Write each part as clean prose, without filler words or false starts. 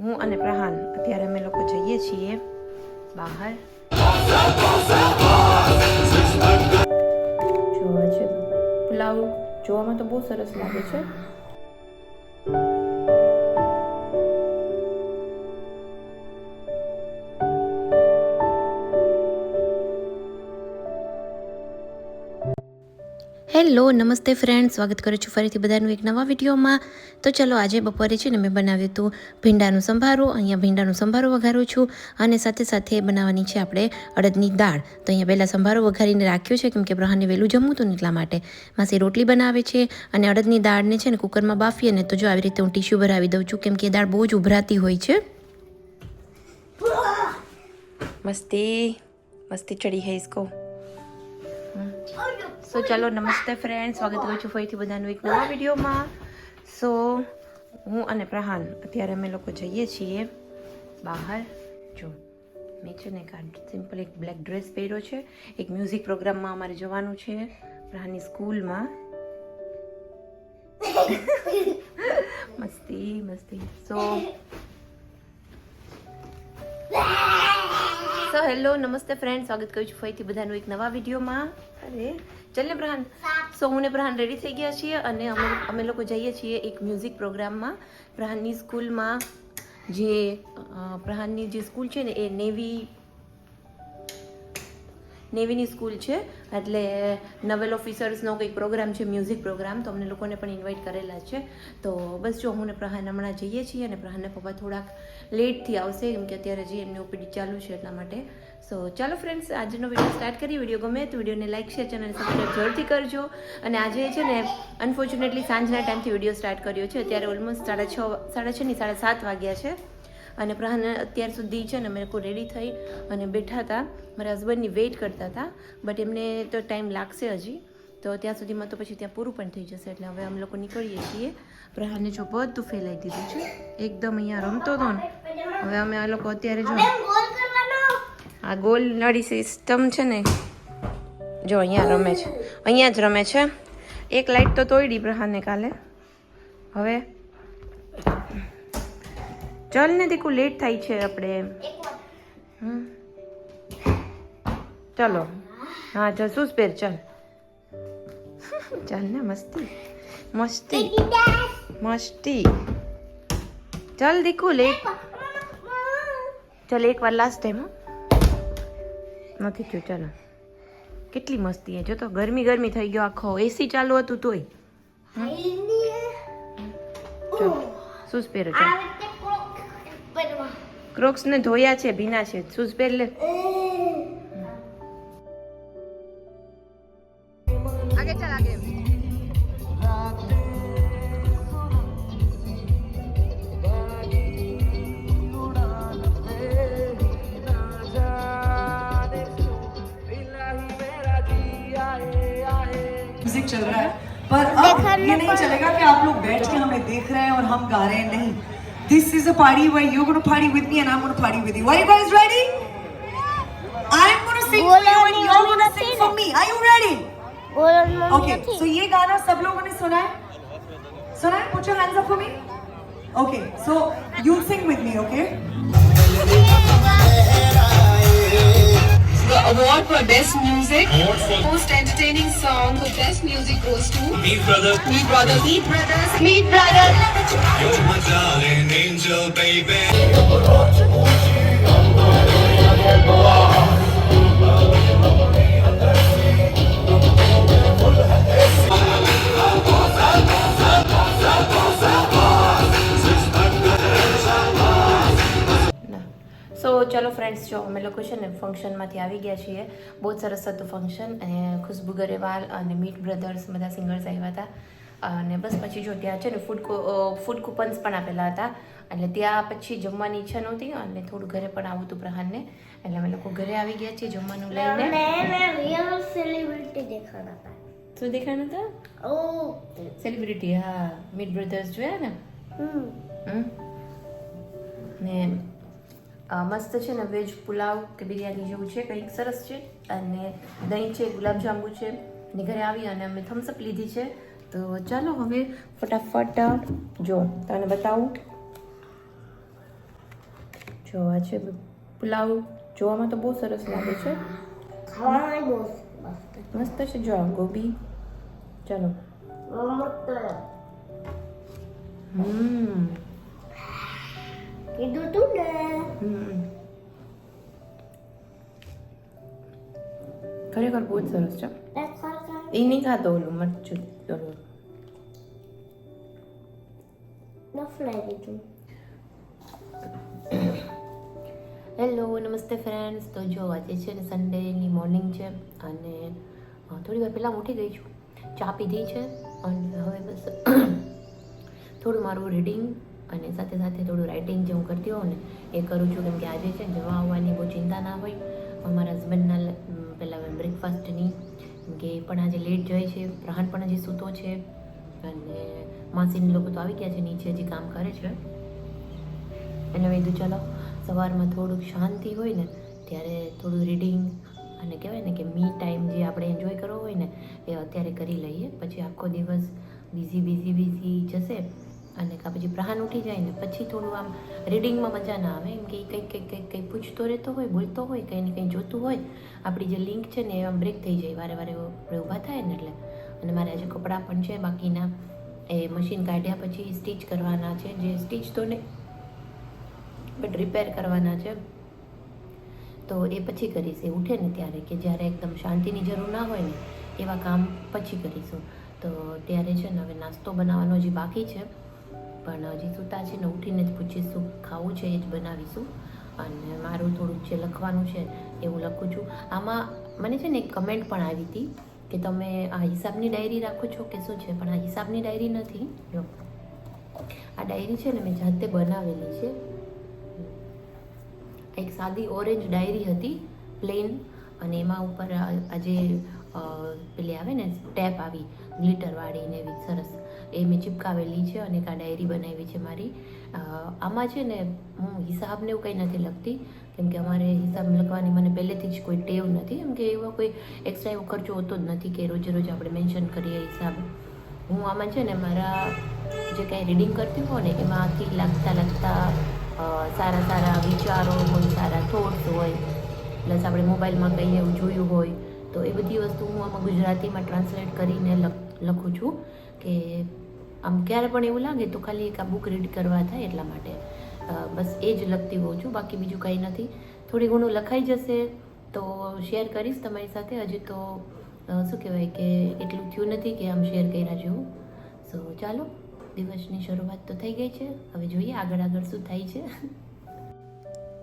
હું અને પ્રહાન અત્યારે અમે લોકો જઈએ છીએ બહાર. જોવા છે પુલાવ જોવામાં તો બહુ સરસ લાગે છે. હેલો નમસ્તે ફ્રેન્ડ, સ્વાગત કરું છું ફરીથી બધાનું એક નવા વિડીયોમાં. તો ચલો આજે બપોરે છે ને મેં બનાવ્યું હતું ભીંડાનું સંભારો. અહીંયા ભીંડાનું સંભારો વઘારું છું અને સાથે સાથે બનાવવાની છે આપણે અડદની દાળ. તો અહીંયા પહેલાં સંભારો વઘારીને રાખ્યો છે કેમ કે પ્રહાને વહેલું જમવું હતું ને એટલા માટે. માસી રોટલી બનાવે છે અને અડદની દાળને છે ને કુકરમાં બાફીએ ને તો જો આવી રીતે હું ટીશ્યુ ભરાવી દઉં છું કેમ કે એ દાળ બહુ જ ઉભરાતી હોય છે. મસ્તી મસ્તી ચડી है इसको. સો ચાલો નમસ્તે ફ્રેન્ડ, સ્વાગત કરું છું ફરીથી બધાનું એક નવા વિડીયોમાં. સો હું અને પ્રહાન અત્યારે અમે લોકો જઈએ છીએ બહાર. જો મેં છે ને સિમ્પલ એક બ્લેક ડ્રેસ પહેર્યો છે. એક મ્યુઝિક પ્રોગ્રામમાં અમારે જવાનું છે પ્રહાનની સ્કૂલમાં. મસ્તી મસ્તી. સો હેલો નમસ્તે ફ્રેન્ડ, સ્વાગત કરું છું ફરીથી બધાનું એક નવા વિડીયોમાં. અરે ચાલ ને પ્રહાન. સો હું ને પ્રહાન રેડી થઈ ગયા છીએ અને અમે લોકો જઈએ છીએ એક મ્યુઝિક પ્રોગ્રામમાં પ્રહાનની સ્કૂલમાં. જે પ્રહાનની જે સ્કૂલ છે ને એ નેવીની સ્કૂલ છે, એટલે નવેલ ઓફિસર્સનો કંઈક પ્રોગ્રામ છે, મ્યુઝિક પ્રોગ્રામ. તો અમને લોકોને પણ ઇન્વાઇટ કરેલા છે. તો બસ જો હું ને પ્રહાન હમણાં જઈએ છીએ અને પ્રહાનના પપ્પા થોડાક લેટથી આવશે કેમ કે અત્યારે જે એમની ઓપીડી ચાલુ છે એટલા માટે. સો ચાલો ફ્રેન્ડ્સ, આજનો વિડીયો સ્ટાર્ટ કરીએ. વિડીયો ગમે તો વિડીયોને લાઇક શેર ચેનલ સબસ્ક્રાઈબ જરૂરથી કરજો. અને આજે છે ને અનફોર્ચ્યુનેટલી સાંજના ટાઈમથી વિડીયો સ્ટાર્ટ કર્યો છે. અત્યારે ઓલમોસ્ટ 6:30 વાગ્યા છે અને પ્રહાન અત્યાર સુધી છે ને મેં લોકો રેડી થઈ અને બેઠા હતા, મારા હસબન્ડની વેઇટ કરતા હતા. બટ એમને તો ટાઈમ લાગશે હજી, તો ત્યાં સુધીમાં તો પછી ત્યાં પૂરું પણ થઈ જશે. એટલે હવે અમે લોકો નીકળીએ છીએ. પ્રહાને જો બધું ફેલાઈ દીધું છે એકદમ. અહીંયા રમતો હતો ને, હવે અમે આ લોકો અત્યારે જો આ ગોલ નળી સિસ્ટમ છે ને, જો અહીંયા રમે છે, અહીંયા જ રમે છે. એક લાઈટ તો તોડી પ્રહાને કાલે. હવે ચાલ ને દીકુ, લેટ થાય છે આપણે. ચાલો હા ચાલ શૂઝ પહેર, ચાલ ચાલ ને. મસ્તી મસ્તી મસ્તી. ચાલ દીકુ લેટ. ચાલ એક વાર લાસ્ટ ટાઈમ નથી થયું. ચાલો કેટલી મસ્તી હે. જો તો ગરમી થઈ ગયો આખો. એસી ચાલુ હતું તોય. ચાલ શૂઝ પહેરો. ચાલ ક્રોક્સ ને ધોયા છે, ભીના છે. શૂઝ પહેર લે. આગે ચાલ આગે. म्यूजिक चल रहा है पर अब ये नहीं चलेगा कि आप लोग बैठ के हमें देख रहे हैं और हम गा रहे हैं. नहीं, this is a party where you're going to party with me and I'm going to party with you. Are you guys ready? I'm going to sing for you and you're going to sing for me. Are you ready? Okay, so ये गाना सब लोगों ने सुना है? Put your hands up for me. Okay, so you'll sing with me, okay? The award for best music, most entertaining song, for best music goes to Meet Brothers. Meet Brothers. Meet Brothers. Meet Brothers. You're my darling angel, baby. સો ચલો friends, જો અમે લોકો છે ને ફંક્શનમાંથી આવી ગયા છીએ. બહુ જ સરસ હતું ફંક્શન અને ખુશ્બુ ગરેવાલ અને મીટ બ્રધર્સ બધા સિંગર્સ આવ્યા હતા. અને બસ પછી જો ત્યાં છે ને ફૂડ કૂપન્સ પણ આપેલા હતા. એટલે ત્યાં પછી જમવાની ઈચ્છા નહોતી અને થોડું ઘરે પણ આવું હતું પ્રહાનને, એટલે અમે લોકો ઘરે આવી ગયા છીએ જમવાનું લઈને. શું દેખાના હતા? સેલિબ્રિટી. હા, મીટ બ્રધર્સ જોયા ને. ને મસ્ત છે ને વેજ પુલાવ કે બિરયાની જેવું છે, કંઈક સરસ છે. અને દહીં છે, ગુલાબજાંબુ છે. ને ઘરે આવી અને અમે થમ્સઅપ લીધી છે. તો ચાલો હવે ફટાફટ જો તને બતાવું. જો આ છે પુલાવ, જોવામાં તો બહુ સરસ લાગે છે, ખાવામાં બહુ મસ્ત છે. જો આ ગોબી, ચાલો. કીધું તું ને. ખરેખર બહુ જ સરસ છે. એ નહીં ખાતો ઓલું મરચું ઓલું. નફલાઈ દીધું. હેલો, નમસ્તે ફ્રેન્ડ્સ. તો જો આજે છે ને સન્ડેની મોર્નિંગ છે અને થોડી વાર પહેલાં ઉઠી ગઈ છું, ચા પીધી છે અને હવે બસ થોડું મારું રીડિંગ અને સાથે સાથે થોડું રાઇટિંગ જે હું કરતી હોઉં ને એ કરું છું. કેમ કે આજે છે જવા આવવાની બહુ ચિંતા ના હોય અમારા હસબન્ડના પહેલાં બ્રેકફાસ્ટની, કેમ કે એ પણ આજે લેટ જાય છે, પ્રહાન પણ હજી સૂતો છે અને માસીની લોકો તો આવી ગયા છે, નીચે હજી કામ કરે છે. અને મેં કીધું ચાલો સવારમાં થોડુંક શાંતિ હોય ને ત્યારે થોડું રીડિંગ અને કહેવાય ને કે મી ટાઈમ જે આપણે એન્જોય કરવો હોય ને એ અત્યારે કરી લઈએ. પછી આખો દિવસ બિઝી જશે અને કાં પછી પ્રહાન ઉઠી જાય ને પછી થોડું આમ રીડિંગમાં મજા ના આવે, એમ કે કંઈક પૂછતો રહેતો હોય, બોલતો હોય, કંઈ ને કંઈ જોતું હોય, આપણી જે લિંક છે ને એ આમ બ્રેક થઈ જાય વારે આપણે ઊભા થાય ને એટલે. અને મારે આજે કપડાં પણ છે બાકીના, એ મશીન કાઢ્યા પછી સ્ટીચ કરવાના છે, જે સ્ટીચ તો નહીં બટ રિપેર કરવાના છે, તો એ પછી કરીશ. એ ઉઠે ને ત્યારે, કે જ્યારે એકદમ શાંતિની જરૂર ના હોય ને એવા કામ પછી કરીશું. તો ત્યારે છે ને હવે નાસ્તો બનાવવાનો હજી બાકી છે, પણ હજી સૂતા છે ને ઉઠીને જ પૂછીશું ખાવું છે એ જ બનાવીશું. અને મારું થોડુંક જે લખવાનું છે એ હું લખું છું. આમાં મને છે ને એક કમેન્ટ પણ આવી હતી કે તમે આ હિસાબની ડાયરી રાખો છો કે શું છે, પણ આ હિસાબની ડાયરી નથી. જો આ ડાયરી છે ને મેં જાતે બનાવેલી છે. એક સાદી ઓરેન્જ ડાયરી હતી પ્લેન, અને એમાં ઉપર આજે પેલી આવે ને ટેપ આવી ગ્લિટરવાળી ને એવી સરસ, એ મેં ચિપકાવેલી છે અને એક આ ડાયરી બનાવી છે મારી. આમાં છે ને હું હિસાબને એવું કંઈ નથી લખતી, કેમ કે અમારે હિસાબ લખવાની મને પહેલેથી જ કોઈ ટેવ નથી, કેમ કે એવો કોઈ એક્સ્ટ્રા એવો ખર્ચો હોતો જ નથી કે રોજે રોજ આપણે મેન્શન કરીએ હિસાબ. હું આમાં છે ને મારા જે કાંઈ રીડિંગ કરતી હોઉં ને એમાંથી લાગતા સારા વિચારો હોય, સારા થોટ્સ હોય, પ્લસ આપણે મોબાઈલમાં કંઈ એવું જોયું હોય તો એ બધી વસ્તુ હું આમાં ગુજરાતીમાં ટ્રાન્સલેટ કરીને લખું છું, કે આમ ક્યારે પણ એવું લાગે તો ખાલી એક આ બુક રીડ કરવા થાય એટલા માટે બસ એ જ લખતી હોઉં છું. બાકી બીજું કંઈ નથી. થોડી ઘણું લખાઈ જશે તો શેર કરીશ તમારી સાથે. હજી તો શું કહેવાય કે એટલું થયું નથી કે આમ શેર કર્યા જેવું. સો ચાલો, દિવસની શરૂઆત તો થઈ ગઈ છે, હવે જોઈએ આગળ શું થાય છે.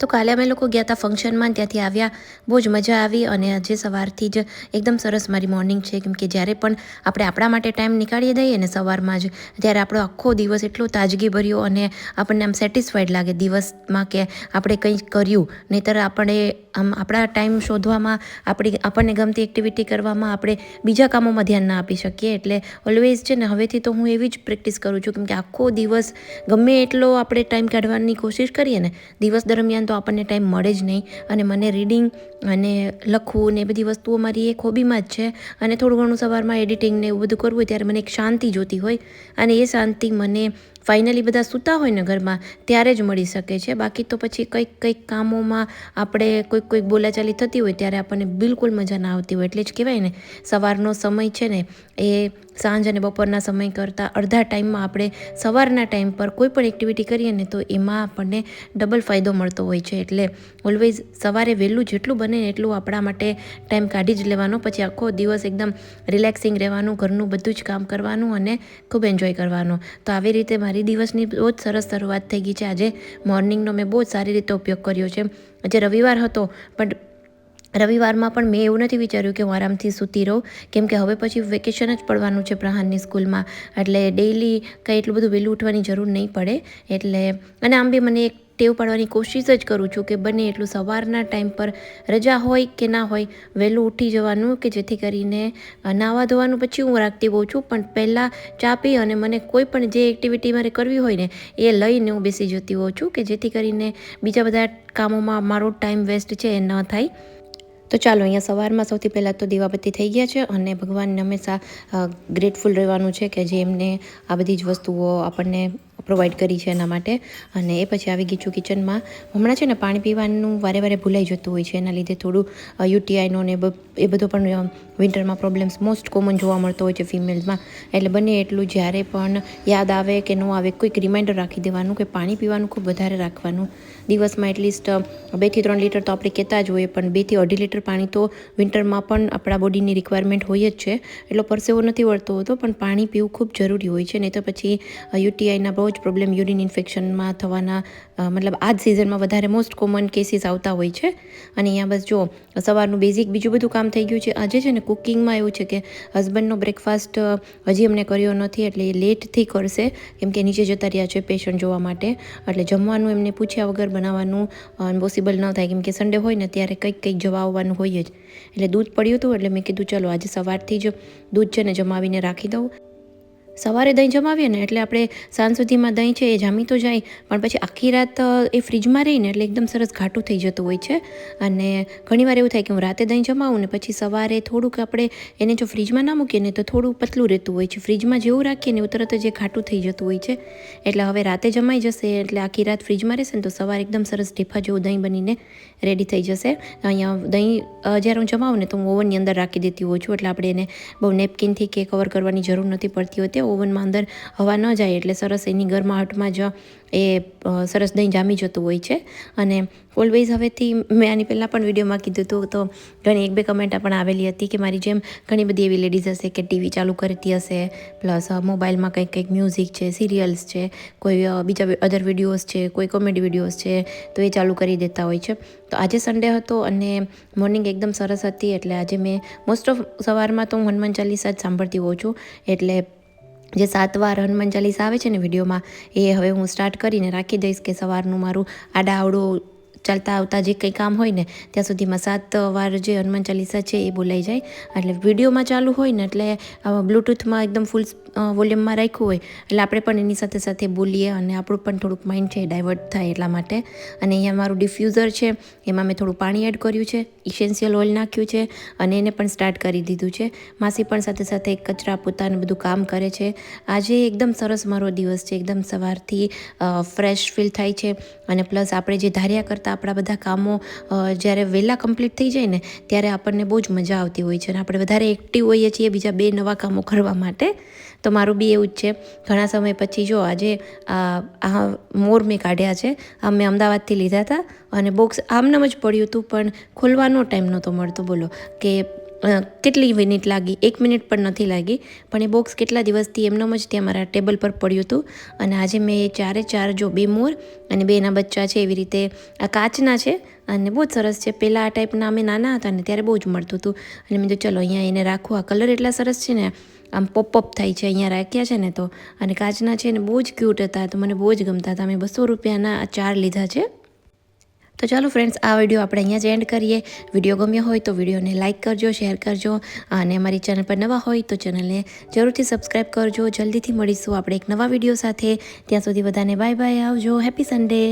તો કાલે અમે લોકો ગયા હતા ફંક્શનમાં, ત્યાંથી આવ્યા, બહુ જ મજા આવી. અને આજે સવારથી જ એકદમ સરસ મારી મોર્નિંગ છે, કેમ કે જ્યારે પણ આપણે આપણા માટે ટાઈમ નીકાળી દઈએ ને સવારમાં જ, ત્યારે આપણો આખો દિવસ એટલો તાજગીભર્યો અને આપણને આમ સેટિસ્ફાઈડ લાગે દિવસમાં કે આપણે કંઈ કર્યું. નહીંતર આપણે આમ આપણા ટાઈમ શોધવામાં, આપણને ગમતી એક્ટિવિટી કરવામાં આપણે બીજા કામોમાં ધ્યાન ના આપી શકીએ. એટલે ઓલવેઝ છે ને હવેથી તો હું એવી જ પ્રેક્ટિસ કરું છું, કેમ કે આખો દિવસ ગમે એટલો આપણે ટાઈમ કાઢવાની કોશિશ કરીએ ને દિવસ દરમિયાન તો આપણને ટાઈમ મળે જ નહીં. અને મને રીડિંગ અને લખવું ને એ બધી વસ્તુઓ મારી એક હોબીમાં જ છે. અને થોડું ઘણું સવારમાં એડિટિંગ ને એવું બધું કરવું હોય ત્યારે મને એક શાંતિ જોતી હોય, અને એ શાંતિ મને ફાઇનલી બધા સૂતા હોય ને ઘરમાં ત્યારે જ મળી શકે છે. બાકી તો પછી કંઈક કામોમાં આપણે કોઈક બોલાચાલી થતી હોય ત્યારે આપણને બિલકુલ મજા ના આવતી હોય. એટલે જ કહેવાય ને સવારનો સમય છે ને એ સાંજ અને બપોરના સમય કરતાં અડધા ટાઈમમાં આપણે સવારના ટાઈમ પર કોઈ પણ એક્ટિવિટી કરીએ ને તો એમાં આપણને ડબલ ફાયદો મળતો હોય છે. એટલે ઓલવેઝ સવારે વહેલું જેટલું બને ને એટલું આપણા માટે ટાઈમ કાઢી જ લેવાનો. પછી આખો દિવસ એકદમ રિલેક્સિંગ રહેવાનું, ઘરનું બધું જ કામ કરવાનું અને ખૂબ એન્જોય કરવાનું. તો આવી રીતે મારી દિવસની બહુ જ સરસ શરૂઆત થઈ ગઈ છે. આજે મોર્નિંગનો મેં બહુ જ સારી રીતે ઉપયોગ કર્યો છે. આજે રવિવાર હતો, પણ રવિવારમાં પણ મેં એવું નથી વિચાર્યું કે હું આરામથી સૂતી રહું, કેમ કે હવે પછી વેકેશન જ પડવાનું છે પ્રહાનની સ્કૂલમાં, એટલે ડેઈલી કંઈ એટલું બધું વહેલું ઉઠવાની જરૂર નહીં પડે. એટલે અને આમ બી મને એક ટેવ પાડવાની કોશિશ જ કરું છું કે બને એટલું સવારના ટાઈમ પર રજા હોય કે ના હોય વહેલું ઉઠી જવાનું, કે જેથી કરીને નાહવા ધોવાનું પછી હું રાખતી હોઉં છું, પણ પહેલાં ચા પી અને મને કોઈ પણ જે એક્ટિવિટી મારે કરવી હોય ને એ લઈને હું બેસી જતી હોઉં છું, કે જેથી કરીને બીજા બધા કામોમાં મારો ટાઈમ વેસ્ટ છે એ ન થાય. તો ચાલો, અહીંયા સવારમાં સૌથી પહેલાં તો દીવાબત્તી થઈ ગયા છે અને ભગવાનને હંમેશા ગ્રેટફુલ રહેવાનું છે કે જે એમને આ બધી જ વસ્તુઓ આપણને પ્રોવાઈડ કરી છે એના માટે. અને એ પછી આવી ગઈ છું કિચનમાં. હમણાં છે ને પાણી પીવાનું વારે વારે ભૂલાઈ જતું હોય છે, એના લીધે થોડું યુટીઆઈનો ને એ બધો પણ વિન્ટરમાં પ્રોબ્લેમ્સ મોસ્ટ કોમન જોવા મળતો હોય છે ફિમેલ્સમાં. એટલે બને એટલું જ્યારે પણ યાદ આવે કે ન આવે કોઈક રિમાઇન્ડર રાખી દેવાનું કે પાણી પીવાનું ખૂબ વધારે રાખવાનું. દિવસમાં એટલીસ્ટ 2 થી 3 લીટર તો આપણે કહેતા જ હોઈએ, પણ 2 થી 2.5 લીટર પાણી તો વિન્ટરમાં પણ આપણા બોડીની રિક્વાયરમેન્ટ હોય જ છે. એટલો પરસેવો નથી વળતો હોતો, પણ પાણી પીવું ખૂબ જરૂરી હોય છે. નહીં તો પછી યુટીઆઈના બહુ જ પ્રોબ્લેમ, યુરિન ઇન્ફેક્શનમાં થવાના, મતલબ આ જ સિઝનમાં વધારે મોસ્ટ કોમન કેસીસ આવતા હોય છે. અને અહીંયા બસ જો સવારનું બેઝિક બીજું બધું કામ થઈ ગયું છે. આજે છે ને કુકિંગમાં એવું છે કે હસબન્ડનો બ્રેકફાસ્ટ હજી અમને કર્યો નથી, એટલે એ લેટથી કરશે કેમ કે નીચે જતા રહ્યા છે પેશન્ટ જોવા માટે. એટલે જમવાનું એમને પૂછ્યા વગર બનાવવાનું પોસિબલ ન થાય કેમ કે સન્ડે હોય ને ત્યારે કંઈક જવા આવવાનું હોય જ. એટલે દૂધ પડ્યું હતું એટલે મેં કીધું ચલો આજે સવારથી જ દૂધ છે ને જમાવીને રાખી દઉં. સવારે દહીં જમાવીએ ને એટલે આપણે સાંજ સુધીમાં દહીં છે એ જામી તો જાય, પણ પછી આખી રાત એ ફ્રીજમાં રહીને એટલે એકદમ સરસ ઘાટું થઈ જતું હોય છે. અને ઘણીવાર એવું થાય કે હું રાતે દહીં જમાવું ને પછી સવારે થોડુંક આપણે એને જો ફ્રીજમાં ના મૂકીએ ને તો થોડું પતલું રહેતું હોય છે. ફ્રીજમાં જેવું રાખીએ ને એવું તરત જ એ ઘાટું થઈ જતું હોય છે. એટલે હવે રાતે જમાઈ જશે એટલે આખી રાત ફ્રીજમાં રહેશે ને તો સવારે એકદમ સરસ ઢેફા જેવું દહીં બનીને રેડી થઈ જશે. અહીંયા દહીં જ્યારે હું જમાવું ને તો હું ઓવનની અંદર રાખી દેતી હોઉં છું, એટલે આપણે એને બહુ નેપકિનથી કે કવર કરવાની જરૂર નથી પડતી હોતી. ઓવનમાં અંદર હવા ન જાય એટલે સરસ એની ગરમાહટમાં જ એ સરસ દહીં જામી જતું હોય છે. અને ઓલવેઝ હવેથી મેં આની પહેલાં પણ વિડીયોમાં કીધું હતું તો ઘણી 1-2 કમેન્ટ પણ આવેલી હતી કે મારી જેમ ઘણી બધી એવી લેડીઝ હશે કે ટીવી ચાલુ કરતી હશે, પ્લસ મોબાઈલમાં કંઈક મ્યુઝિક છે, સિરિયલ્સ છે, કોઈ બીજા અધર વિડીયોઝ છે, કોઈ કોમેડી વિડીયોઝ છે, તો એ ચાલુ કરી દેતા હોય છે. તો આજે સન્ડે હતો અને મોર્નિંગ એકદમ સરસ હતી, એટલે આજે મેં મોસ્ટ ઓફ સવારમાં તો હું હનુમાન ચાલીસા જ સાંભળતી હોઉં છું. એટલે જે 7 વાર હનુમાન ચાલીસા આવે છે ને વિડીયોમાં, એ હવે હું સ્ટાર્ટ કરીને રાખી દઈશ કે સવારનું મારું આડા આવડું ચાલતા આવતા જે કંઈ કામ હોય ને ત્યાં સુધીમાં 7 વાર જે હનુમાન ચાલીસા છે એ બોલાઈ જાય. એટલે વિડીયોમાં ચાલુ હોય ને એટલે બ્લૂટૂથમાં એકદમ ફૂલ વોલ્યુમમાં રાખ્યું હોય એટલે આપણે પણ એની સાથે સાથે બોલીએ અને આપણું પણ થોડુંક માઇન્ડ છે ડાયવર્ટ થાય એટલા માટે. અને અહીંયા મારું ડિફ્યુઝર છે એમાં મેં થોડું પાણી એડ કર્યું છે, ઇસેન્શિયલ ઓઇલ નાખ્યું છે અને એને પણ સ્ટાર્ટ કરી દીધું છે. માસી પણ સાથે સાથે કચરા પોતાનું બધું કામ કરે છે. આજે એકદમ સરસ મારો દિવસ છે, એકદમ સવારથી ફ્રેશ ફીલ થાય છે. અને પ્લસ આપણે જે ધાર્યા કરતાં આપણા બધા કામો જ્યારે વહેલા કમ્પ્લીટ થઈ જાય ને ત્યારે આપણને બહુ જ મજા આવતી હોય છે અને આપણે વધારે એક્ટિવ હોઈએ છીએ બીજા 2 નવા કામો કરવા માટે. તો મારું બી એવું જ છે. ઘણા સમય પછી જો આજે આ મોર મેં કાઢ્યા છે. આ મેં અમદાવાદથી લીધા હતા અને બોક્સ આમનામ જ પડ્યું હતું, પણ ખોલવાનો ટાઈમ નહોતો મળતો. બોલો કે કેટલી મિનિટ લાગી, 1 મિનિટ પણ નથી લાગી, પણ એ બોક્સ કેટલા દિવસથી એમનામ જ ત્યાં મારા ટેબલ પર પડ્યું હતું. અને આજે મેં એ 4 જો 2 મોર અને 2 એના બચ્ચા છે એવી રીતે આ કાચના છે અને બહુ જ સરસ છે. પહેલાં આ ટાઈપના અમે નાના હતા ને ત્યારે બહુ જ મળતું હતું અને મેં કીધું ચલો અહીંયા એને રાખું. આ કલર એટલા સરસ છે ને, આમ પોપઅપ થાય છે અહીંયા રાખ્યા છે ને તો. અને કાચના છે ને બહુ જ ક્યુટ હતા, તો મને બહુ જ ગમતા હતા. મેં 200 રૂપિયાના 4 લીધા છે. તો ચાલો ફ્રેન્ડ્સ, આ વિડીયો આપણે અહીંયા જ એન્ડ કરીએ. વિડીયો ગમ્યો હોય તો વિડીયોને લાઇક કરજો, શેર કરજો અને અમારી ચેનલ પર નવા હોય તો ચેનલને જરૂરથી સબસ્ક્રાઈબ કરજો. જલ્દીથી મળીશું આપણે એક નવા વિડીયો સાથે. ત્યાં સુધી બધાને બાય બાય, આવજો, હેપી સન્ડે.